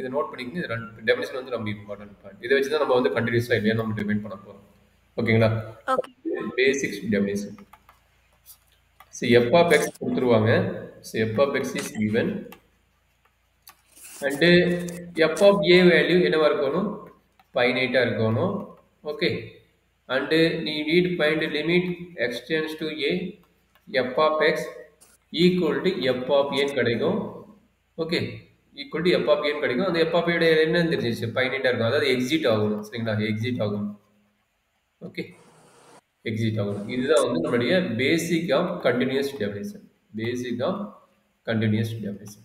இதை நோட் பண்ணிக்கங்க. இது டெஃபினிஷன் வந்து ரொம்ப இம்பார்ட்டன்ட் பாயிண்ட். இதை வச்சு தான் நம்ம வந்து கண்டினியூஸாக இல்லையா நம்ம டிபெண்ட் பண்ண போகிறோம். ஓகேங்களா? Okay. Basics definition. So F of X கொடுத்துருவாங்க. So F of X is given and F of A value என்னவா இருக்கணும்? ஃபைனைட்டாக இருக்கணும். ஓகே. அண்டு நீ need find limit X tends to A F of X equal to F of ஏன்னு கிடைக்கும். Okay, equal to F of ஏன்னு கிடைக்கும். அந்த எஃப் ஆஃப் ஏட என்னன்னு தெரிஞ்சிச்சு, ஃபைனைட்டாக இருக்கும். அதாவது எக்ஸிட் ஆகணும். சரிங்களா? எக்ஸிட் ஆகணும். ஓகே, எக்ஸிட் ஆகணும். இதுதான் வந்து நம்மளுடைய basic of continuous definition. Basic of continuous definition.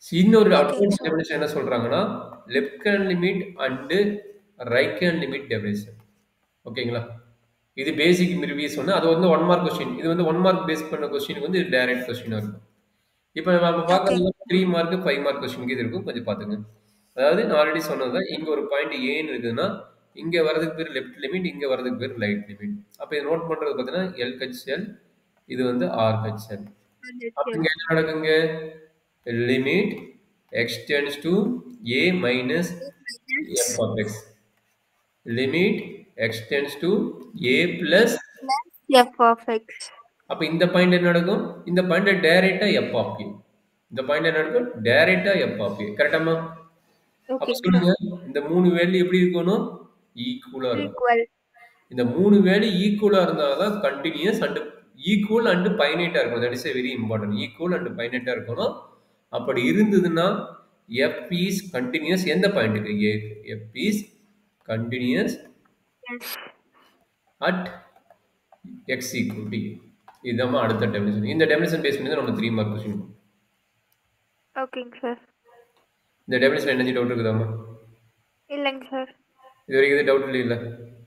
இன்னொரு Okay, அட்வான்ஸ் sir. டெஃபினிஷன் என்ன சொல்றாங்கன்னா left hand limit and right hand limit definition. ஓகேங்களா? இது பேசிக் ரிவ்யூ சொன்னா அது வந்து 1 மார்க் கொஸ்டின். இது வந்து 1 மார்க் பேஸ் பண்ண கொஸ்டினுக்கு வந்து டைரக்ட் கொஸ்டினா இருக்கும். இப்போ நம்ம Okay. பார்க்கறது 3 மார்க் 5 மார்க் கொஸ்டினுக்கு இது இருக்கும். கொஞ்சம் பார்த்துங்க. அதாவது நான் ஆல்ரெடி சொன்னது இங்க ஒரு பாயிண்ட் ஏன்னு இருக்குதுன்னா இங்க வரதுக்கு பேர் லெஃப்ட் லிமிட், இங்க வரதுக்கு பேர் ரைட் லிமிட். அப்ப இதை நோட் பண்றது பார்த்தீங்கன்னா LHL, இது வந்து RHL. அப்ப Understood. இங்க என்ன நடக்குங்க? Limit x tends to a minus f of x. Limit x tends to a plus F of x. அப்ப இந்த பாயிண்ட் என்ன நடக்கும்? இந்த பாயிண்ட் டைரக்டா f of a. இந்த பாயிண்ட் என்ன நடக்கும்? டைரக்டா f of a. கரெக்டாமா? அப்ப Okay, sir. சொல்லுங்க, இந்த 3 வேல்யூ எப்படி இருக்கணும்? ஈக்குவலா இருக்கும். Equal. இந்த 3 வேல்யூ ஈக்குவலா இருந்தாதான் கண்டினியூஸ் அண்ட் ஈக்குவல் அண்ட் ஃபைனைட்டா இருக்கணும். That is very important. Equal and ஃபைனைட்டா இருக்கணும். அப்படி இருந்ததுன்னா f is continuous எந்த பாயிண்ட்டுக்கு? a. f is continuous Yes. at x equal to a. இதுதான் அடுத்த டெஃபினிஷன். இந்த டெஃபினிஷன் பேஸ் பண்ணி தான் நம்ம 3 மார்க் கொஸ்டின். Okay, sir. இந்த டெஃபினிஷன் என்ன டவுட் இருக்குதாமா? இல்லைங்க சார். இது வரைக்கும் எதுவும் டவுட் இல்லை?